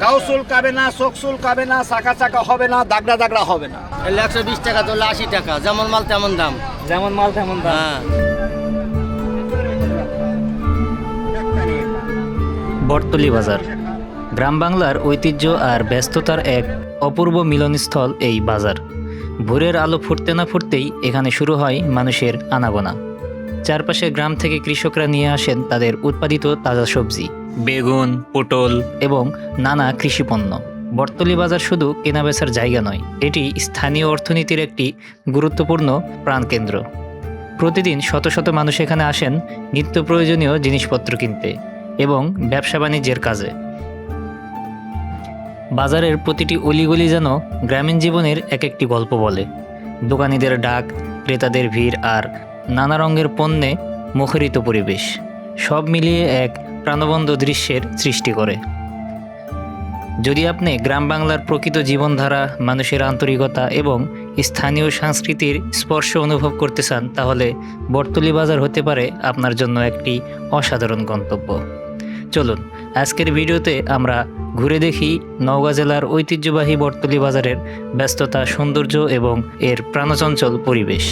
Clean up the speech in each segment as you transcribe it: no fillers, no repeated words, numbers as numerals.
গাউসুল কাবে না, চোখসুল কাবে না, চাকা চাকা হবে না, দাগড়া দাগড়া হবে না। 120 টাকা তো 80 টাকা, যেমন মাল তেমন দাম। যেমন মাল তেমন দাম। হ্যাঁ। বটতলী বাজার গ্রাম বাংলার ঐতিহ্য আর ব্যস্ততার এক অপূর্ব মিলনস্থল এই বাজার। ভোরের আলো ফুটতে না ফুটতেই এখানে শুরু হয় মানুষের আনাগোনা। চারপাশে গ্রাম থেকে কৃষকরা নিয়ে আসেন তাদের উৎপাদিত তাজা সবজি, বেগুন, পটল এবং নানা কৃষিপণ্য। বটতলী বাজার শুধু কেনাবেচার জায়গা নয়, এটি স্থানীয় অর্থনীতির একটি গুরুত্বপূর্ণ প্রাণকেন্দ্র। প্রতিদিন শত শত মানুষ এখানে আসেন নিত্য প্রয়োজনীয় জিনিসপত্র কিনতে এবং ব্যবসা বাণিজ্যের কাজে। বাজারের প্রতিটি অলিগলি যেন গ্রামীণ জীবনের এক একটি গল্প বলে। দোকানীদের ডাক, ক্রেতাদের ভিড় আর নানা রঙের পণ্যে মুখরিত পরিবেশ সব মিলিয়ে এক প্রাণবন্ত দৃশ্যের সৃষ্টি করে। যদি আপনি গ্রাম বাংলার প্রকৃত জীবনধারা, মানুষের আন্তরিকতা এবং স্থানীয় সংস্কৃতির স্পর্শ অনুভব করতে চান, তাহলে বটতলী বাজার হতে পারে আপনার জন্য একটি অসাধারণ গন্তব্য। চলুন আজকের ভিডিওতে আমরা ঘুরে দেখি নওগাঁ জেলার ঐতিহ্যবাহী বটতলী বাজারের ব্যস্ততা, সৌন্দর্য এবং এর প্রাণচঞ্চল পরিবেশ।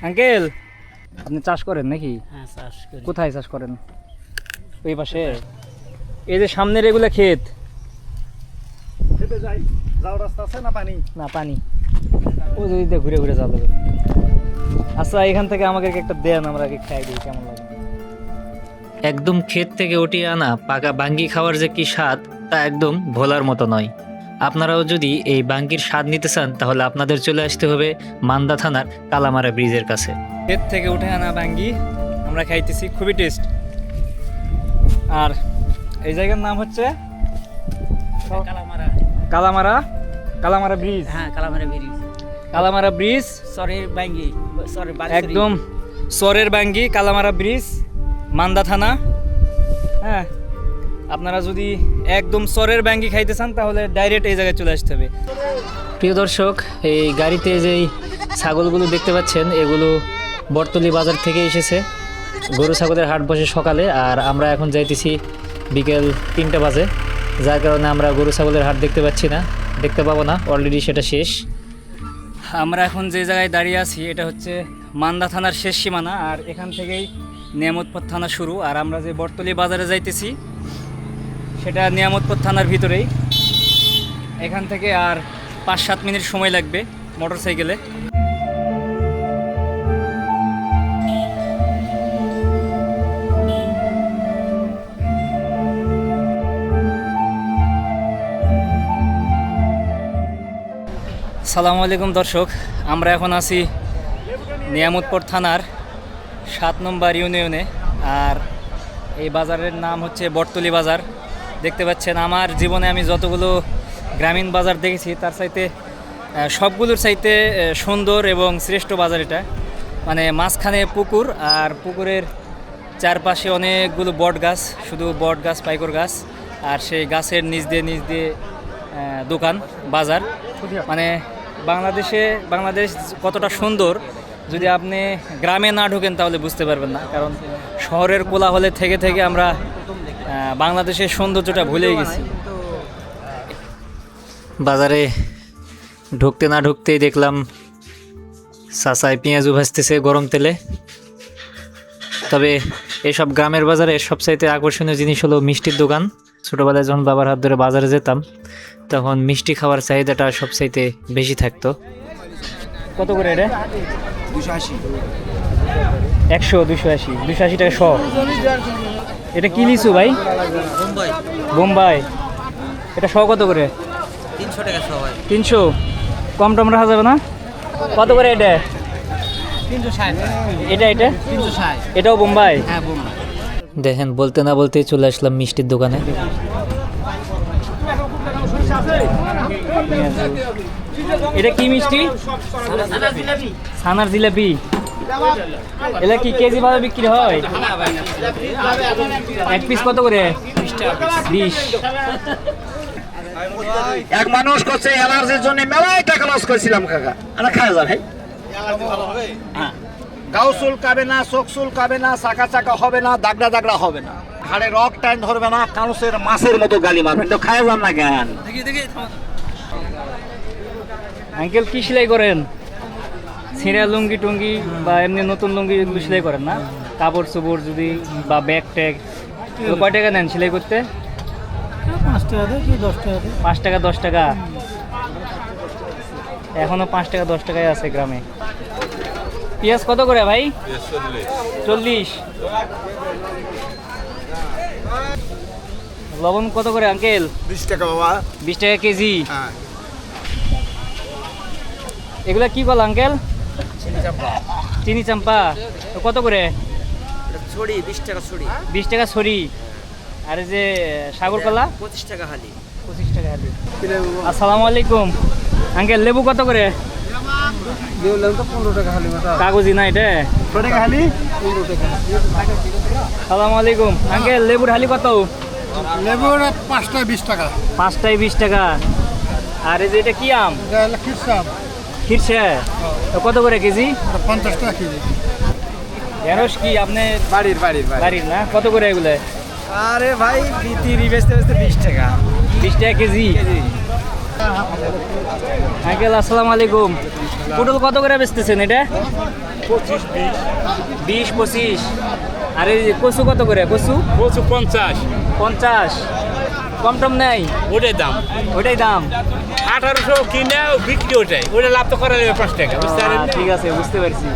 আঙ্কেল, আপনি চাষ করেন নাকি? হ্যাঁ, চাষ করি। কোথায় চাষ করেন? ওই পাশে? এই যে সামনের এগুলো ক্ষেত? খেতে যাই, যাওয়ার রাস্তা আছে না পানি? না, পানি। ওই যে ওইদিকে ঘুরে ঘুরে যাওয়া যাবে। আচ্ছা, এখান থেকে আমাকে একটা দেন, আমরা আগে খাই দিই, কেমন লাগে। একদম ক্ষেত থেকে উঠিয়ে আনা পাকা বাঙ্গি খাওয়ার যে কি স্বাদ, তা একদম ভোলার মতো নয়। আপনারাও যদি এই বাঙ্গির স্বাদ নিতে চান, তাহলে আপনাদের চলে আসতে হবে মান্দা থানার কালামারা ব্রিজের কাছে। ক্ষেত থেকে উঠে আনা বাঙ্গি আমরা খাইতেছি, খুবই টেস্ট। আর এই জায়গার নাম হচ্ছে কালামারা। কালামারা, কালামারা ব্রিজ। হ্যাঁ, কালামারা ব্রিজ। কালামারা ব্রিজ সরের বাঙ্গি, সরের একদম সরের বাঙ্গি, কালামারা ব্রিজ, মান্দা থানা। হ্যাঁ, আপনারা যদি একদম সরের বাঙ্গি খাইতে চান, তাহলে ডাইরেক্ট এই জায়গায় চলে আসতে হবে। প্রিয় দর্শক, এই গাড়িতে যেই ছাগলগুলো দেখতে পাচ্ছেন, এগুলো বটতলী বাজার থেকে এসেছে। গরু ছাগলের হাট বসে সকালে, আর আমরা এখন যাইতেছি বিকেল 3টা বাজে, যার কারণে আমরা গরু ছাগলের হাট দেখতে পাচ্ছি না, দেখতে পাবো না, অলরেডি সেটা শেষ। আমরা এখন যে জায়গায় দাঁড়িয়ে আছি, এটা হচ্ছে মান্দা থানার শেষ সীমানা, আর এখান থেকেই নিয়ামতপুর থানা শুরু। আর আমরা যে বটতলী বাজারে যাইতেছি, সেটা নিয়ামতপুর থানার ভিতরেই। এখান থেকে আর 5-7 মিনিট সময় লাগবে মোটর সাইকেলে। আসসালামু আলাইকুম দর্শক, আমরা এখন আছি নিয়ামতপুর থানার 7 নম্বর ইউনিয়নে। আর এই বাজারের নাম হচ্ছে বটতলী বাজার। দেখতে পাচ্ছেন, আমার জীবনে আমি যতগুলো গ্রামীণ বাজার দেখেছি, তার চাইতে সবগুলোর চাইতে সুন্দর এবং শ্রেষ্ঠ বাজার এটা। মানে মাঝখানে পুকুর, আর পুকুরের চারপাশে অনেকগুলো বট গাছ, শুধু বট গাছ, পাইকর গাছ, আর সেই গাছের নিচ দিয়ে দোকান, বাজার। মানে বাংলাদেশ কতটা সুন্দর, যদি আপনি গ্রামে না ঢোকেন তাহলে বুঝতে পারবেন না। কারণ শহরের কোলাহলে থেকে থেকে আমরা বাংলাদেশের সৌন্দর্যটা ভুলেই গেছি। বাজারে ঢুকতে না ঢুকতেই দেখলাম চাচাই পেঁয়াজু ভাজতেছে গরম তেলে। তবে এসব গ্রামের বাজারে সবচাইতে আকর্ষণীয় জিনিস হলো মিষ্টির দোকান। ছোটোবেলায় যখন বাবার হাত ধরে বাজারে যেতাম, তখন মিষ্টি খাওয়ার চাহিদাটা সবচাইতে বেশি থাকতো। কত করে এটা? 280। 100, 280, 280 টাকা শ। এটা কি লিচু ভাই? বোম্বাই। বোম্বাই। এটা শ কত করে? 300 টাকা সবাই। 300? কম টম রাখা যাবে না? কত করে এটা? 360। এটা 360। এটাও বোম্বাই? হ্যাঁ, বোম্বাই। দেখেন, বলতে না বলতেই চলে আসলাম মিষ্টির দোকানে। এটা কি মিষ্টি? ছানার জিলাপি। এটা কি কেজি ভাবে বিক্রি হয়? এক পিস কত করে? 20। এক মানুষ করছে অ্যালার্জির জন্য মেলায় টাকা লস করেছিলাম কাকা। আরে খাওয়া যায় ভাই? গাও চুলকাবে না, চোখ চুলকাবে না, চাকা চাকা হবে না, দাগড়া দাগড়া হবে না, ঘাড়ে রক টাইম ধরবে না, কানুসের মাছের মতো গালি মারবেন। তো খায় যান না কেন? আঙ্কেল কি সেলাই করেন? ছিঁড়া লুঙ্গি টুঙ্গি বা এমনি নতুন লুঙ্গি এগুলো সেলাই করেন না? কাপড় চোপড় যদি বা ব্যাগ ট্যাগ কয় টাকা নেন সেলাই করতে? 5 টাকা দেয় কি 10 টাকা দেয়? 5 টাকা 10 টাকা। এখনো 5 টাকা 10 টাকায় আছে গ্রামে। পেঁয়াজ কত করে ভাই? 40। লবণ কত করে আঙ্কেল? 20 টাকা বাবা। 20 টাকা কেজি। হ্যাঁ। এগুলা কি বল আঙ্কেল? চিনি চাম্পা কত করে? ছড়ি 20 টাকা ছড়ি। 20 টাকা ছড়ি। আর এই যে সাগর কলা 25 টাকা হালি। 25 টাকা হালি। আসসালামু আলাইকুম আঙ্কেল, লেবু কত করে? দিলাম তো 15 টাকা হালি মাথা। কাগজি না এটা? কত টাকা হালি? 15 টাকা। আসসালামু আলাইকুম আঙ্কেল, লেবুর হালি কত? লেবুর 5টা 20 টাকা। 5টায় 20 টাকা। আর এই যে এটা কি আম? এটা হলো খিরসাম। খিরসে কত করে কেজি? 50 টাকা কেজি। ঢেঁড়স কি আপনি বাড়ির বাড়ির না? কত করে এগুলো? আরে ভাই বিতিরি বেচতে বেচতে 20 টাকা। 20 টাকা কেজি। আঙ্কেল আসসালামু আলাইকুম, পটল কত করে বেচতেছেন এটা? 20 25। আর এই যে কচু কত করে? কচু 50 50। কম টম নেই? ওটাই দাম। ওইটাই দাম। 1800 কিনে বিক্রি ওটাই, ওটা লাভ তো করা যাবে 5 টাকা, বুঝতে পারেন? ঠিক আছে, বুঝতে পারছি।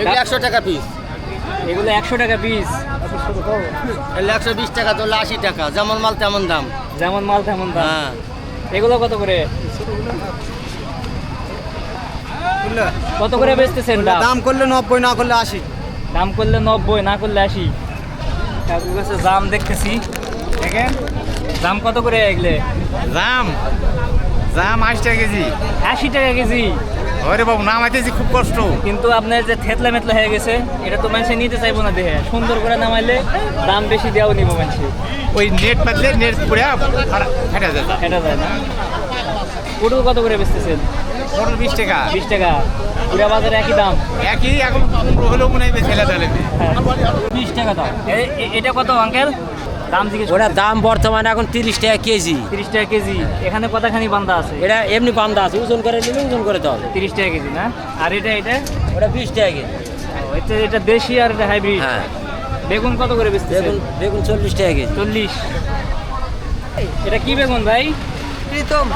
এটা 100 টাকা পিস। এগুলো 100 টাকা পিস। এগুলো 120 টাকা, তো 80 টাকা। যেমন মাল তেমন দাম। যেমন মাল তেমন দাম। হ্যাঁ। এগুলো কত করে? কত করে বেচতেছেন? দাম করলে 90, না করলে 80। দাম করলে 90, না করলে 80। কাকুর কাছে দাম দেখতেছি, দেখেন দাম কত করে এগুলো? দাম 80 টাকা কেজি। 80 টাকা কেজি। ওরে বাবু, নামাইতেছি খুব কষ্ট। কিন্তু আপনার যে থেতলা মেতলা হয়ে গেছে, এটা তো মানুষে নিতে চাইবো না। দেখে সুন্দর করে নামাইলে দাম বেশি দেওয়াও নিব মানুষে। ওই নেট পাতলে নেট পড়ে ফেটা যায়। এটা যায় না। পটল কত করে বেচতেছেন? পটল 20 টাকা। 20 টাকা। পুরা বাজারে একই দাম। একই, এখন 15 হলেও মনে হয় ছেলে তাহলে। 20 টাকা দাম। এটা কত আঙ্কেল? দাম জিজ্ঞেস ওটা দাম বর্তমানে এখন 30 টাকা কেজি। 30 টাকা কেজি। এখানে কতখানি বান্ধা আছে? এটা এমনি বান্ধা আছে, ওজন করে নিলে ওজন করে দাও। 30 টাকা কেজি না? আর এটা ওটা 20 টাকা কেজি। এটা দেশি আর এটা হাইব্রিড। হ্যাঁ। বেগুন কত করে বেচতেছেন? বেগুন 40 টাকা কেজি। 40। এটা কি বেগুন ভাই? প্রীতম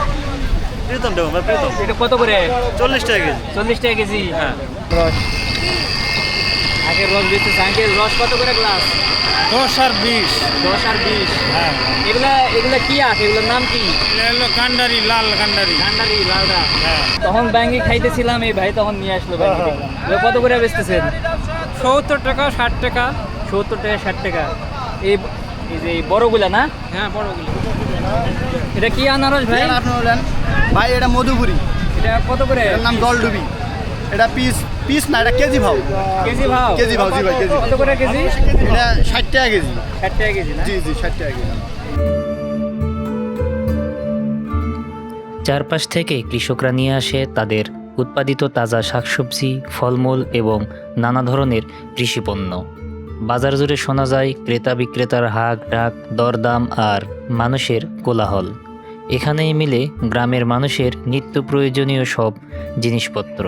দেবো ভাই, প্রীতম। এটা কত করে? 40 টাকা কেজি। 40 টাকা কেজি। হ্যাঁ। রস আগের রস বেচতেছে আঙ্কেল। রস কত করে গ্লাস? 10 আর 20। 10 আর 20। হ্যাঁ, এগুলা কি আখ? এগুলোর নাম কি? কান্ডারি, লাল কান্ডারি। কান্ডারি, লালদা। হ্যাঁ। তখন ব্যাঙ্গে খাইতেছিলাম, এই ভাই তখন নিয়ে আসলো ব্যাঙ্গে দেখলাম। এগুলো কত করে বেচতেছেন? 70 টাকা, 60 টাকা। 70 টাকা 60 টাকা। এই যে এই বড়গুলা না? হ্যাঁ, বড়গুলো। এটা কি আনারস ভাই? আপনি বলেন ভাই, এটা মধুপুরি। এটা কত করে? এর নাম জলডুবি। এটা পিস না, এটা কেজি ভাও। কেজি ভাও? কেজি ভাও, জি ভাই, কেজি। কত করে কেজি? এটা 60 টাকা কেজি। 60 টাকা কেজি না? জি 60 টাকা কেজি। চারপাশ থেকে কৃষকরা নিয়ে আসে তাদের উৎপাদিত তাজা শাকসবজি, ফলমূল এবং নানা ধরনের কৃষিপণ্য। বাজার জুড়ে শোনা যায় ক্রেতা বিক্রেতার হাঁক ডাক, দরদাম আর মানুষের কোলাহল। এখানেই মিলে গ্রামের মানুষের নিত্য প্রয়োজনীয় সব জিনিসপত্র।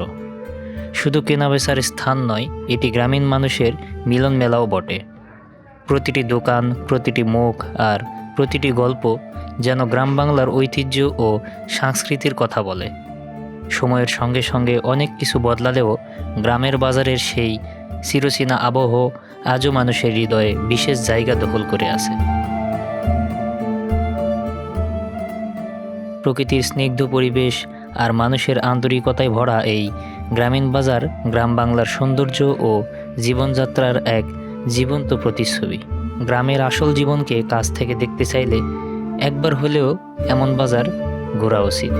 শুধু কেনাবেচার স্থান নয়, এটি গ্রামীণ মানুষের মিলন মেলাও বটে। প্রতিটি দোকান, প্রতিটি মুখ আর প্রতিটি গল্প যেন গ্রাম বাংলার ঐতিহ্য ও সংস্কৃতির কথা বলে। সময়ের সঙ্গে সঙ্গে অনেক কিছু বদলালেও গ্রামের বাজারের সেই চিরচেনা আবহ আজও মানুষের হৃদয়ে বিশেষ জায়গা দখল করে আছে। প্রকৃতির স্নিগ্ধ পরিবেশ আর মানুষের আন্তরিকতায় ভরা এই গ্রামীণ বাজার গ্রাম বাংলার সৌন্দর্য ও জীবনযাত্রার এক জীবন্ত প্রতিচ্ছবি। গ্রামের আসল জীবনকে কাছ থেকে দেখতে চাইলে একবার হলেও এমন বাজার ঘোরা উচিত।